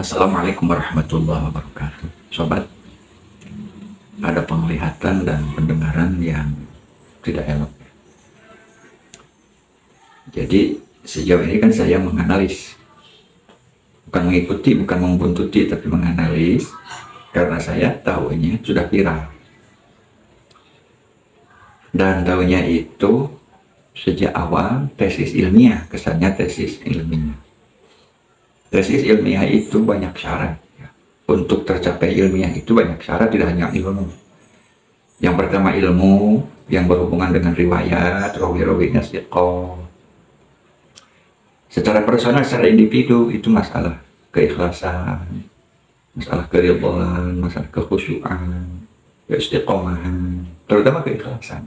Assalamualaikum warahmatullahi wabarakatuh. Sobat, ada penglihatan dan pendengaran yang tidak elok. Jadi sejauh ini kan saya menganalisis, bukan mengikuti, bukan membuntuti, tapi menganalisis, karena saya tahunya sudah viral. Dan tahunya itu sejak awal tesis ilmiah, kesannya tesis ilmiah. Tesis ilmiah itu banyak syarat. Untuk tercapai ilmiah itu banyak syarat, tidak hanya ilmu. Yang pertama ilmu yang berhubungan dengan riwayat, rawi-rawinya siqah. Secara personal, secara individu itu masalah keikhlasan, masalah keridhaan, masalah kekhusyuan, keistiqomahan, terutama keikhlasan.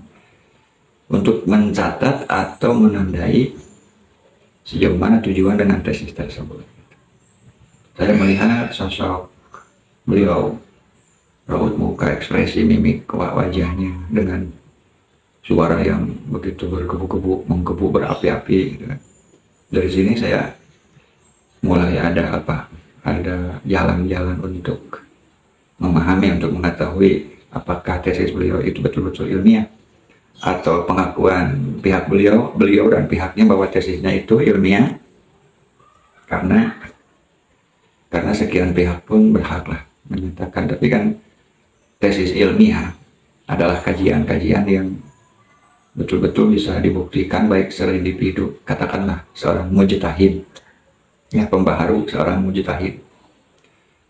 Untuk mencatat atau menandai sejauh mana tujuan dengan tesis tersebut. Saya melihat sosok beliau, raut muka, ekspresi mimik wajahnya dengan suara yang begitu bergebu-gebu, menggebu, berapi-api gitu kan. Dari sini saya mulai ada jalan-jalan untuk memahami, untuk mengetahui apakah tesis beliau itu betul-betul ilmiah atau pengakuan pihak beliau dan pihaknya bahwa tesisnya itu ilmiah karena sekian pihak pun berhaklah menyatakan. Tapi kan tesis ilmiah adalah kajian-kajian yang betul-betul bisa dibuktikan baik secara individu, katakanlah seorang mujtahid, ya, pembaharu seorang mujtahid.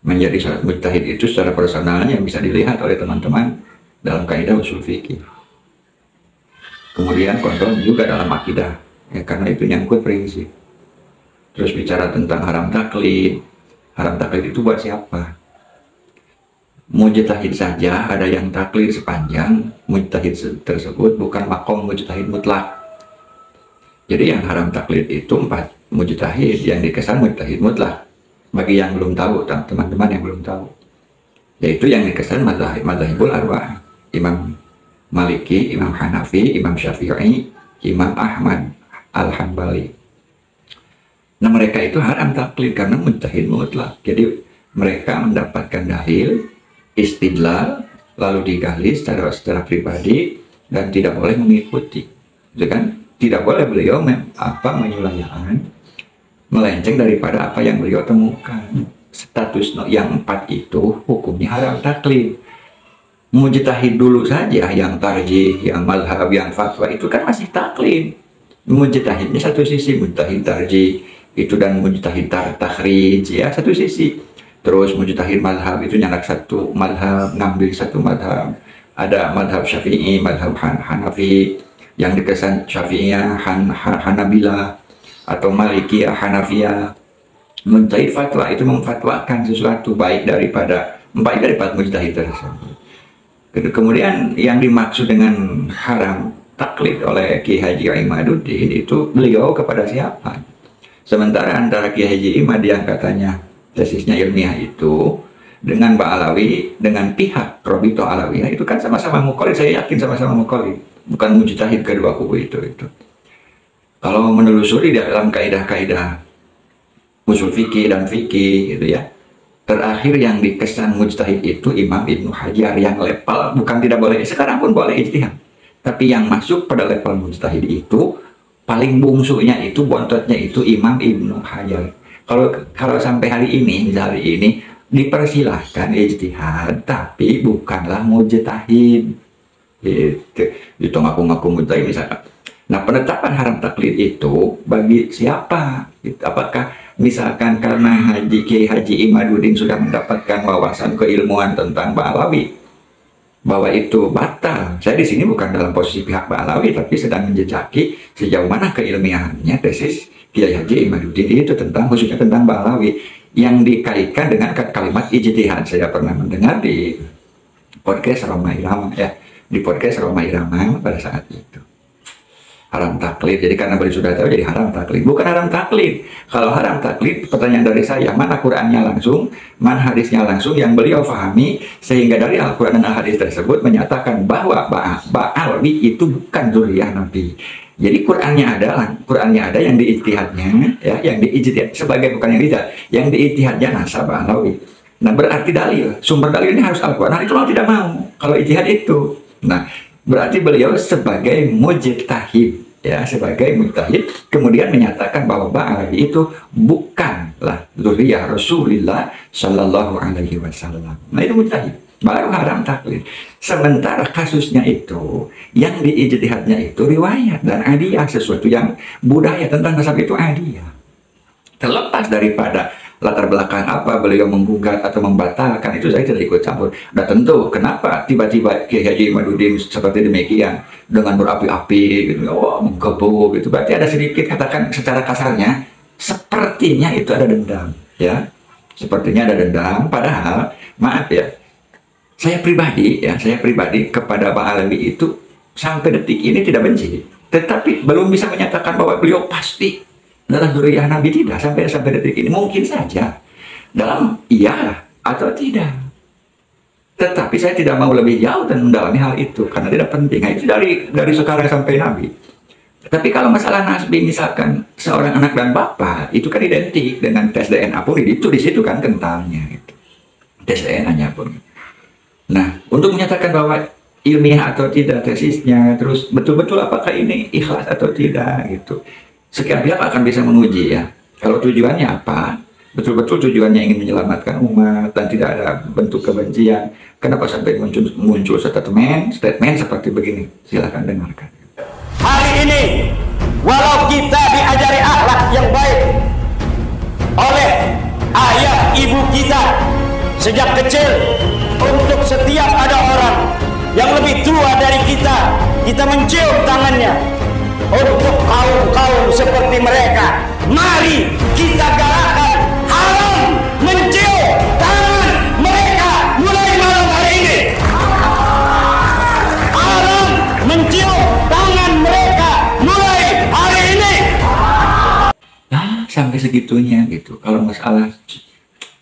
Menjadi seorang mujtahid itu secara personalnya yang bisa dilihat oleh teman-teman dalam kaidah usul fikih. Kemudian kontrol juga dalam akidah, ya, karena itu nyangkut prinsip. Terus bicara tentang haram taklid. Haram taklid itu buat siapa? Mujtahid saja ada yang taklid sepanjang mujtahid tersebut bukan makom mujtahid mutlak. Jadi yang haram taklid itu 4 mujtahid, yang dikesan mujtahid mutlak. Bagi yang belum tahu, teman-teman yang belum tahu, yaitu yang dikesan madzhabul arba'ah, Imam Maliki, Imam Hanafi, Imam Syafi'i, Imam Ahmad Al-Hambali. Nah, mereka itu haram taklid karena mujtahid mutlak. Jadi mereka mendapatkan dalil, istidlal, lalu digali secara pribadi dan tidak boleh mengikuti. Itu kan tidak boleh beliau menyulayaan, melenceng daripada apa yang beliau temukan. Status yang 4 itu hukumnya haram taklid. Mujtahid dulu saja yang tarjih, yang mazhab, yang fatwa itu kan masih taklid. Mujtahidnya satu sisi, mujtahid tarjih itu dan mujtahid takhrij, ya, satu sisi. Terus mujtahid mazhab itu nyarak satu mazhab, ngambil satu mazhab. Ada mazhab Syafi'i, mazhab Hanafi, yang dikesan Syafi'iyah, Hanabilah, atau Malikiyah, Hanafiyah. Mujtahid fatwa itu memfatwakan sesuatu baik daripada mujtahid tersebut. Kemudian yang dimaksud dengan haram taklid oleh Kiai Haji Imaduddin itu beliau kepada siapa? Sementara antara Kiai Haji Imad yang katanya tesisnya ilmiah itu dengan Mbak Alawi, dengan pihak Robito Alawiyah itu kan sama-sama muqallid, saya yakin sama-sama muqallid, bukan mujtahid kedua kubu itu. Kalau menelusuri dalam kaidah-kaidah usul fikih dan fikih gitu ya, terakhir yang dikesan mujtahid itu Imam Ibnu Hajar, yang level bukan tidak boleh, sekarang pun boleh ijtihad, tapi yang masuk pada level mujtahid itu paling bungsunya itu, bontotnya itu Imam Ibnu Hajar. Kalau sampai hari ini dipersilahkan ijtihad, tapi bukanlah mujtahid. Gitu. Itu ngaku-ngaku mujtahid misalkan. Nah, penetapan haram taklid itu bagi siapa? Apakah misalkan karena Kiai Haji Imaduddin sudah mendapatkan wawasan keilmuan tentang Ba'alawi, bahwa itu batal? Saya di sini bukan dalam posisi pihak Ba'alawi, tapi sedang menjejaki sejauh mana keilmiahannya tesis Kiai Haji Imaduddin itu khususnya tentang Ba'alawi yang dikaitkan dengan kalimat ijtihad. Saya pernah mendengar di podcast Roma Irama, ya, di podcast Roma Irama pada saat itu. Haram taklid, jadi karena beliau sudah tahu jadi haram taklid. Bukan haram taklid. Kalau haram taklid, pertanyaan dari saya, mana Qur'annya langsung, mana hadisnya langsung yang beliau fahami, sehingga dari Al-Quran dan Al-Hadis tersebut menyatakan bahwa Ba'alawi itu bukan zuriyah Nabi. Jadi Qurannya ada yang diijtihadnya, ya, yang diijtihad sebagai bukan yang diijtihad, yang diijtihadnya Nasab Alawi. Nah, berarti dalil, sumber dalil ini harus Al-Quran. Nah, itu mau tidak mau kalau ijtihad itu. Nah, berarti beliau sebagai mujtahid, ya, sebagai mujtahid kemudian menyatakan bahwa Ba'alawi itu bukanlah dzurriyyah Rasulullah Shallallahu Alaihi Wasallam. Nah, itu mujtahid. Baru haram taklid. Sementara kasusnya itu, yang diijtihadnya itu riwayat dan adiyah, sesuatu yang budaya tentang nasab itu adiyah. Terlepas daripada latar belakang apa beliau menggugat atau membatalkan, itu saya tidak ikut campur. Dan tentu kenapa tiba-tiba Kiai Haji Imaduddin seperti demikian dengan berapi-api gitu, oh menggebu gitu, berarti ada sedikit, katakan secara kasarnya, sepertinya itu ada dendam, ya, sepertinya ada dendam. Padahal maaf ya, saya pribadi kepada Ba'alawi itu sampai detik ini tidak benci, tetapi belum bisa menyatakan bahwa beliau pasti adalah dzurriyyah Nabi, tidak sampai detik ini. Mungkin saja dalam iya atau tidak, tetapi saya tidak mau lebih jauh dan mendalami hal itu karena tidak penting. Nah, itu dari sekarang sampai Nabi. Tapi kalau masalah nasbi, misalkan seorang anak dan bapak, itu kan identik dengan tes DNA pun, itu di situ kan kentalnya gitu. Tes DNA-nya pun. Nah, untuk menyatakan bahwa ilmiah atau tidak tesisnya, terus betul-betul apakah ini ikhlas atau tidak gitu, sekian pihak akan bisa menguji, ya. Kalau tujuannya apa, betul-betul tujuannya ingin menyelamatkan umat dan tidak ada bentuk kebencian, kenapa sampai muncul statement seperti begini? Silahkan dengarkan. Hari ini, walau kita diajari akhlak yang baik oleh ayah ibu kita sejak kecil, untuk setiap ada orang yang lebih tua dari kita mencium tangannya. Untuk kaum-kaum seperti mereka, mari kita galakan haram mencium tangan mereka mulai malam hari ini. Haram mencium tangan mereka mulai hari ini. Nah, sampai segitunya gitu. Kalau masalah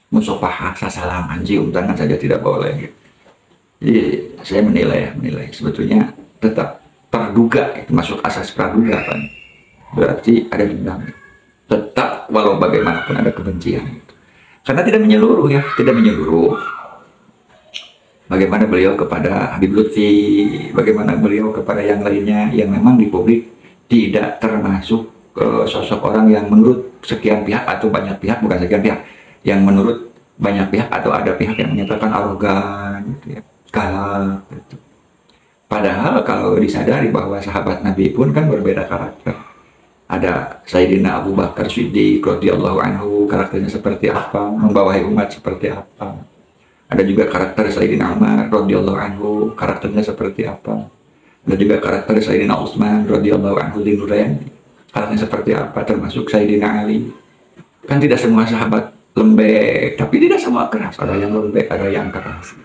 musafahah, salaman, cium tangan saja tidak boleh gitu. Jadi saya menilai sebetulnya tetap praduga, itu masuk asas praduga kan. Berarti ada dendam. Tetap walau bagaimanapun ada kebencian gitu. Karena tidak menyeluruh, ya, tidak menyeluruh. Bagaimana beliau kepada Habib Lutfi, bagaimana beliau kepada yang lainnya yang memang di publik tidak termasuk sosok orang yang menurut sekian pihak atau banyak pihak, bukan sekian pihak, yang menurut banyak pihak atau ada pihak yang menyatakan arogan gitu, ya, galak gitu. Padahal kalau disadari bahwa sahabat Nabi pun kan berbeda karakter. Ada Sayyidina Abu Bakar Siddiq radhiyallahu anhu, karakternya seperti apa, membawahi umat seperti apa. Ada juga karakter Sayyidina Umar radhiyallahu anhu, karakternya seperti apa. Ada juga karakter Sayyidina Utsman radhiyallahu anhu Dzunurain, karakternya seperti apa, termasuk Sayyidina Ali. Kan tidak semua sahabat lembek, tapi tidak semua keras. Ada yang lembek, ada yang keras.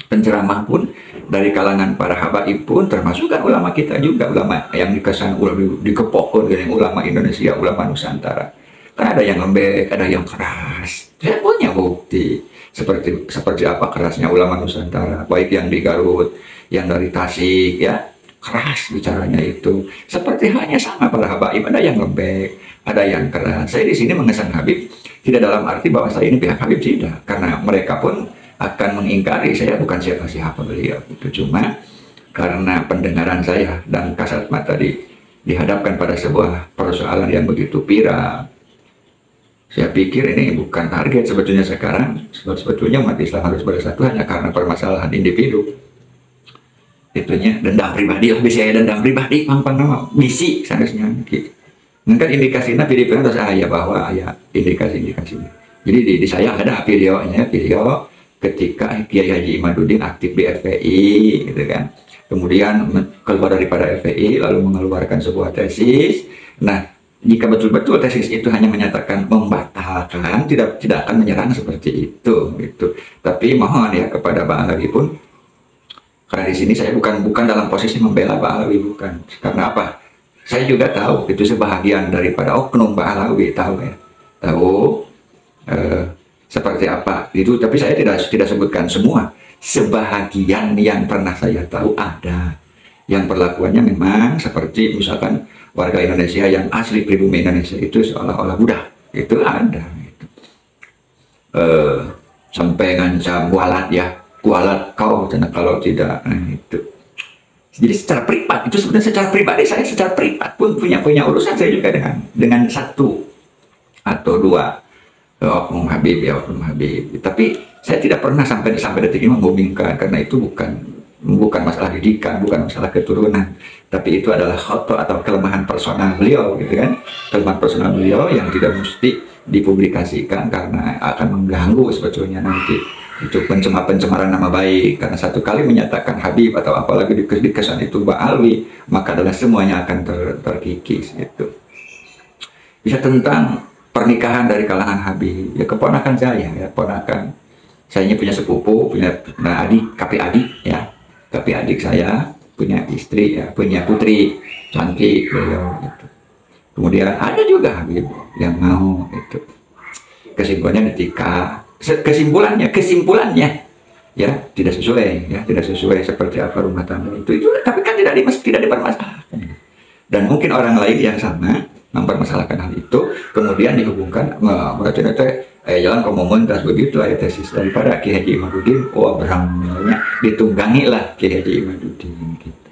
Penceramah pun dari kalangan para habaib pun termasuk kan ulama kita juga, ulama yang dikesan dikepokkan dengan ulama Indonesia, ulama Nusantara. Kan ada yang lembek, ada yang keras. Saya punya bukti seperti apa kerasnya ulama Nusantara, baik yang di Garut, yang dari Tasik, ya, keras bicaranya itu. Seperti halnya sama para habaib, ada yang lembek, ada yang keras. Saya di sini mengesan Habib tidak dalam arti bahwa saya ini pihak Habib, tidak, karena mereka pun akan mengingkari saya bukan siapa-siapa beliau itu. Cuma karena pendengaran saya dan kasat mata dihadapkan pada sebuah persoalan yang begitu viral, saya pikir ini bukan target sebetulnya sekarang. Sebetulnya umat Islam harus bersatu hanya karena permasalahan individu. Itunya dendam pribadi, bisa ya dendam pribadi, pang nama bisi seharusnya gitu. Kan indikasinya video terus bahwa ayah indikasi-indikasinya. Jadi di saya ada videonya, video ketika Kiai Haji Imaduddin aktif di FPI gitu kan. Kemudian keluar daripada FPI lalu mengeluarkan sebuah tesis. Nah, jika betul-betul tesis itu hanya menyatakan membatalkan, tidak akan menyerang seperti itu gitu. Tapi mohon ya kepada Ba'alawi pun, karena di sini saya bukan dalam posisi membela Ba'alawi, bukan. Karena apa? Saya juga tahu itu sebahagian daripada oknum Ba'alawi, tahu ya, seperti apa itu. Tapi saya tidak sebutkan semua. Sebahagian yang pernah saya tahu ada yang perlakuannya memang seperti misalkan warga Indonesia yang asli pribumi Indonesia itu seolah-olah budak, itu ada gitu. Sampai ngancam kualat ya, kualat kau kalau tidak, nah, itu. Jadi secara privat itu sebenarnya secara pribadi saya secara privat pun punya urusan saya juga dengan satu atau dua oknum Habib ya, oknum Habib. Tapi saya tidak pernah sampai detik ini membumingkan, karena itu bukan masalah didikan, bukan masalah keturunan, tapi itu adalah khoto atau kelemahan personal beliau gitu kan, kelemahan personal beliau yang tidak mesti dipublikasikan karena akan mengganggu sebetulnya nanti itu pencemaran nama baik, karena satu kali menyatakan Habib atau apalagi dikesan itu Ba'alwi, maka adalah semuanya akan terkikis gitu. Bisa tentang pernikahan dari kalangan Habib, ya keponakan saya, ya ponakan saya ini punya sepupu, punya adik, kakek adik ya, kakek adik saya punya istri ya, punya putri cantik beliau gitu. Kemudian ada juga Habib yang mau itu. Kesimpulannya kesimpulannya ya tidak sesuai seperti apa rumah tangga itu tapi kan tidak dipermasalahkan, dan mungkin orang lain yang sama mempermasalahkan hal itu kemudian dihubungkan berarti jalan komunitas begitu ayat tesis daripada Ki Haji Imaduddin, berangnya ditunggangi lah Ki Haji Imaduddin gitu.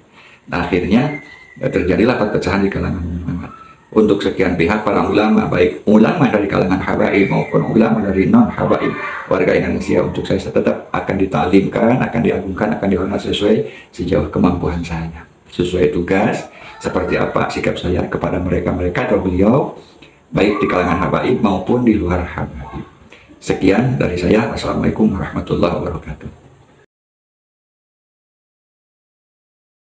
Nah, akhirnya terjadilah perpecahan di kalangan umat. Untuk sekian pihak para ulama, baik ulama dari kalangan habaib maupun ulama dari non habaib warga Indonesia, untuk saya tetap akan ditalimkan, akan diagungkan, akan dihormat sesuai sejauh kemampuan saya, sesuai tugas, seperti apa sikap saya kepada mereka atau beliau, baik di kalangan habaib maupun di luar habaib. Sekian dari saya. Wassalamualaikum warahmatullahi wabarakatuh.